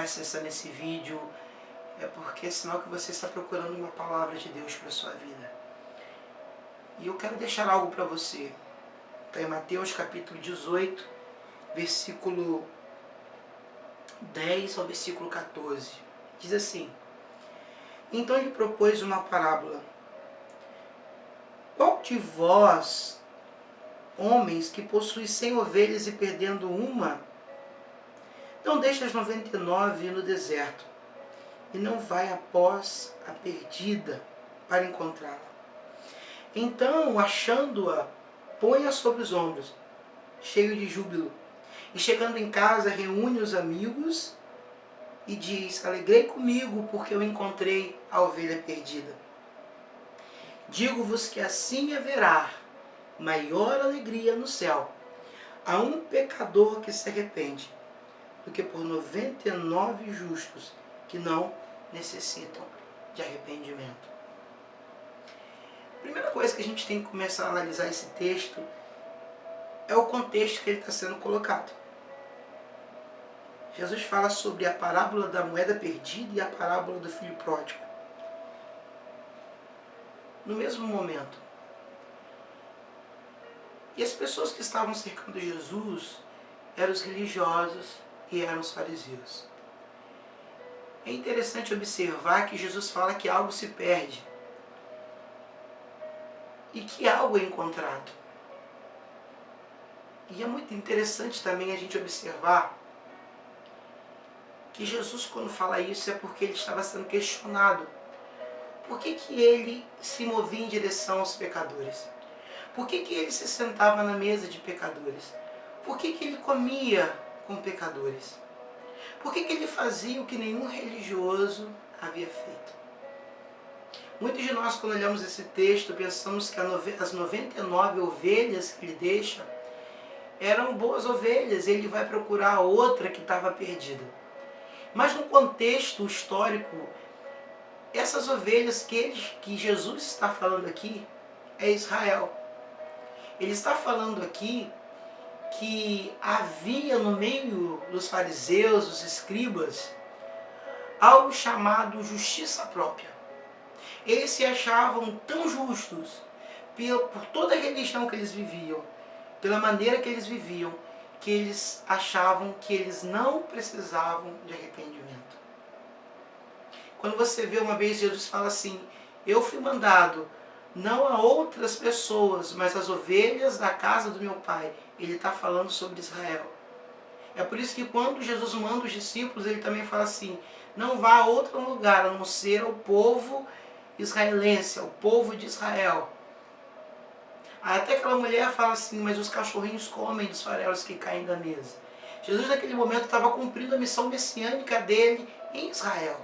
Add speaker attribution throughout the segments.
Speaker 1: acessando esse vídeo, é porque é sinal que você está procurando uma palavra de Deus para a sua vida. E eu quero deixar algo para você. Está em Mateus capítulo 18, versículo 10 ao versículo 14. Diz assim: Então lhe propôs uma parábola. Qual de vós, homens, que possui 100 ovelhas e perdendo uma, não deixa as 99 no deserto, e não vai após a perdida para encontrá-la? Então, achando-a, põe-a sobre os ombros, cheio de júbilo, e chegando em casa, reúne os amigos e diz: Alegrei comigo, porque eu encontrei a ovelha perdida. Digo-vos que assim haverá maior alegria no céu a um pecador que se arrepende, do que por 99 justos que não necessitam de arrependimento. A primeira coisa que a gente tem que começar a analisar esse texto é o contexto que ele está sendo colocado. Jesus fala sobre a parábola da moeda perdida e a parábola do filho pródigo. No mesmo momento. E as pessoas que estavam cercando Jesus eram os religiosos e eram os fariseus. É interessante observar que Jesus fala que algo se perde e que algo é encontrado. E é muito interessante também a gente observar que Jesus, quando fala isso, é porque ele estava sendo questionado. Por que ele se movia em direção aos pecadores? Por que ele se sentava na mesa de pecadores? Por que ele comia com pecadores? Por que ele fazia o que nenhum religioso havia feito? Muitos de nós, quando olhamos esse texto, pensamos que as 99 ovelhas que ele deixa eram boas ovelhas, ele vai procurar outra que estava perdida. Mas no contexto histórico, essas ovelhas que Jesus está falando aqui é Israel. Ele está falando aqui que havia no meio dos fariseus, dos escribas, algo chamado justiça própria. Eles se achavam tão justos por toda a religião que eles viviam, pela maneira que eles viviam, que eles achavam que eles não precisavam de arrependimento. Quando você vê uma vez Jesus fala assim: eu fui mandado não a outras pessoas, mas as ovelhas da casa do meu pai. Ele está falando sobre Israel. É por isso que quando Jesus manda os discípulos, ele também fala assim: não vá a outro lugar a não ser ao povo israelense, ao povo de Israel. Aí até aquela mulher fala assim: mas os cachorrinhos comem dos farelos que caem da mesa. Jesus naquele momento estava cumprindo a missão messiânica dele em Israel,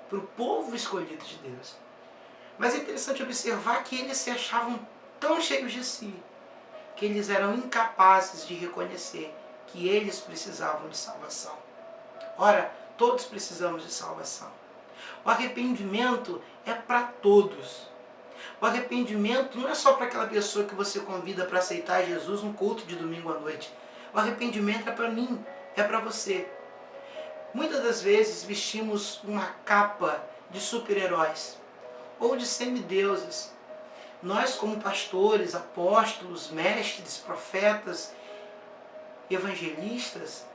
Speaker 1: para o povo escolhido de Deus. Mas é interessante observar que eles se achavam tão cheios de si, que eles eram incapazes de reconhecer que eles precisavam de salvação. Ora, todos precisamos de salvação. O arrependimento é para todos. O arrependimento não é só para aquela pessoa que você convida para aceitar Jesus no culto de domingo à noite. O arrependimento é para mim, é para você. Muitas das vezes vestimos uma capa de super-heróis ou de semideuses. Nós, como pastores, apóstolos, mestres, profetas, evangelistas,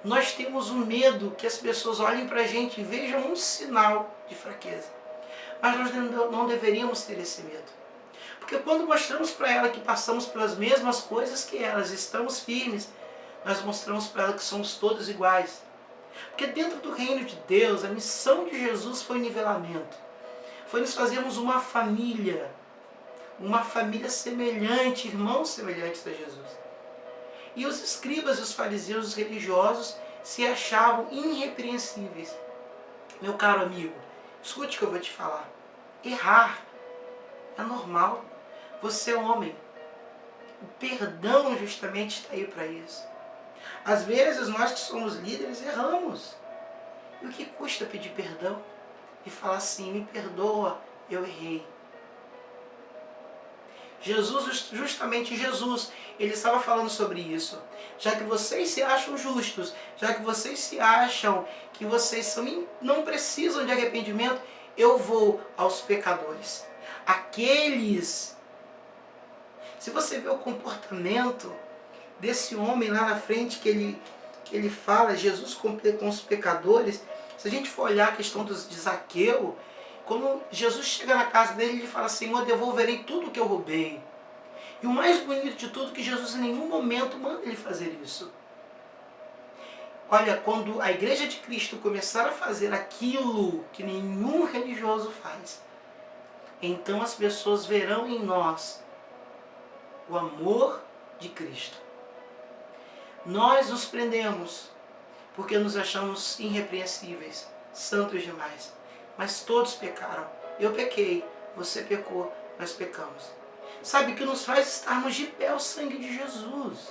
Speaker 1: nós temos um medo que as pessoas olhem para a gente e vejam um sinal de fraqueza. Mas nós não deveríamos ter esse medo. Porque quando mostramos para ela que passamos pelas mesmas coisas que elas, estamos firmes, nós mostramos para ela que somos todos iguais. Porque dentro do reino de Deus, a missão de Jesus foi nivelamento. Foi nos fazermos uma família semelhante, irmãos semelhantes a Jesus. E os escribas e os fariseus, os religiosos, se achavam irrepreensíveis. Meu caro amigo, escute o que eu vou te falar. Errar é normal. Você é homem. O perdão justamente está aí para isso. Às vezes nós que somos líderes erramos. E o que custa pedir perdão? E falar assim: me perdoa, eu errei. Justamente Jesus, ele estava falando sobre isso. Já que vocês se acham justos, já que vocês se acham que vocês não precisam de arrependimento, eu vou aos pecadores. Aqueles... Se você vê o comportamento desse homem lá na frente, que ele fala, Jesus com os pecadores, se a gente for olhar a questão de Zaqueu, quando Jesus chega na casa dele, ele fala: Senhor, devolverei tudo o que eu roubei. E o mais bonito de tudo é que Jesus em nenhum momento manda ele fazer isso. Olha, quando a igreja de Cristo começar a fazer aquilo que nenhum religioso faz, então as pessoas verão em nós o amor de Cristo. Nós nos prendemos porque nos achamos irrepreensíveis, santos demais. Mas todos pecaram. Eu pequei, você pecou, nós pecamos. Sabe, o que nos faz estarmos de pé é o sangue de Jesus.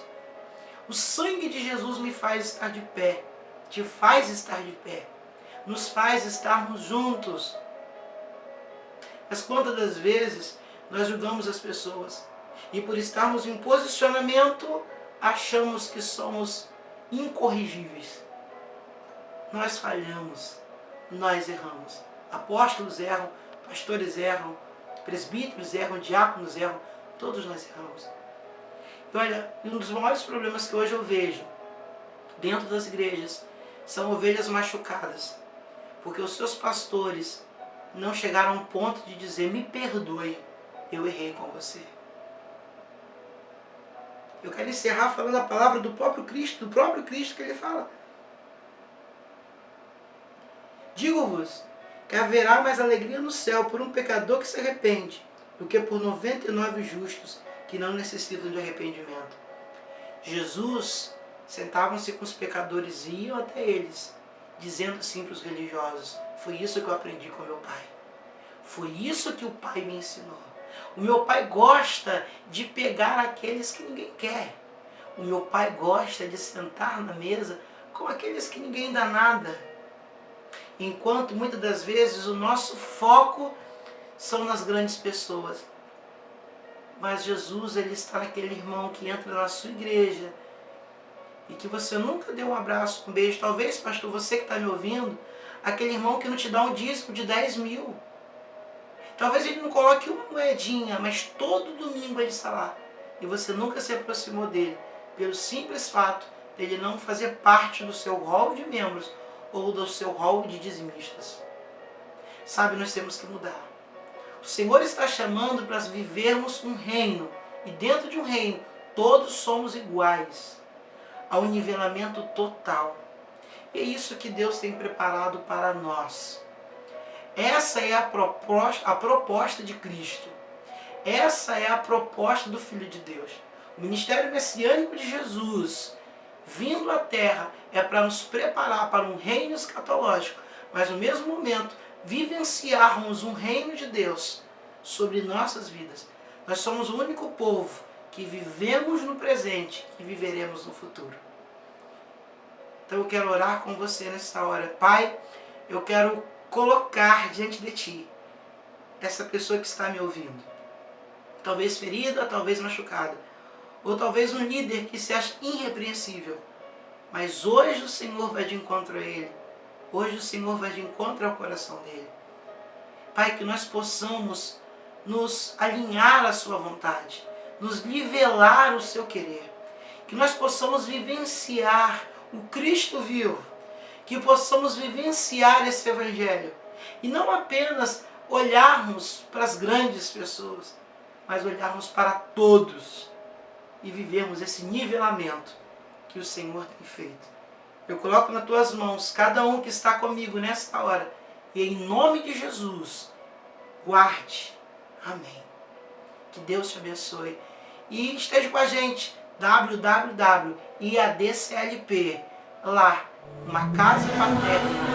Speaker 1: O sangue de Jesus me faz estar de pé, te faz estar de pé, nos faz estarmos juntos. Mas quantas das vezes nós julgamos as pessoas e por estarmos em posicionamento achamos que somos incorrigíveis. Nós falhamos, nós erramos. Apóstolos erram, pastores erram, presbíteros erram, diáconos erram, todos nós erramos. E olha, um dos maiores problemas que hoje eu vejo dentro das igrejas são ovelhas machucadas, porque os seus pastores não chegaram a um ponto de dizer: me perdoe, eu errei com você. Eu quero encerrar falando a palavra do próprio Cristo que ele fala. Digo-vos que haverá mais alegria no céu por um pecador que se arrepende, do que por 99 justos que não necessitam de arrependimento. Jesus, sentavam-se com os pecadores e iam até eles, dizendo assim para os religiosos: foi isso que eu aprendi com meu pai. Foi isso que o pai me ensinou. O meu pai gosta de pegar aqueles que ninguém quer. O meu pai gosta de sentar na mesa com aqueles que ninguém dá nada. Enquanto muitas das vezes o nosso foco são nas grandes pessoas. Mas Jesus, ele está naquele irmão que entra na sua igreja e que você nunca deu um abraço, um beijo. Talvez, pastor, você que está me ouvindo, aquele irmão que não te dá um dízimo de 10 mil. Talvez ele não coloque uma moedinha, mas todo domingo ele está lá. E você nunca se aproximou dele, pelo simples fato dele não fazer parte do seu rol de membros ou do seu rol de dizimistas. Sabe, nós temos que mudar. O Senhor está chamando para vivermos um reino. E dentro de um reino, todos somos iguais. Há um nivelamento total. E é isso que Deus tem preparado para nós. Essa é a proposta de Cristo. Essa é a proposta do Filho de Deus. O ministério messiânico de Jesus, vindo à terra, é para nos preparar para um reino escatológico, mas no mesmo momento vivenciarmos um reino de Deus sobre nossas vidas. Nós somos o único povo que vivemos no presente e viveremos no futuro. Então eu quero orar com você nessa hora. Pai, eu quero colocar diante de Ti essa pessoa que está me ouvindo. Talvez ferida, talvez machucada. Ou talvez um líder que se acha irrepreensível. Mas hoje o Senhor vai de encontro a ele. Hoje o Senhor vai de encontro ao coração dele. Pai, que nós possamos nos alinhar à sua vontade. Nos nivelar o seu querer. Que nós possamos vivenciar o Cristo vivo. Que possamos vivenciar esse Evangelho. E não apenas olharmos para as grandes pessoas, mas olharmos para todos. E vivermos esse nivelamento que o Senhor tem feito. Eu coloco nas tuas mãos cada um que está comigo nesta hora. E em nome de Jesus, guarde. Amém. Que Deus te abençoe. E esteja com a gente. www.iadclp. Lá, uma casa paterna.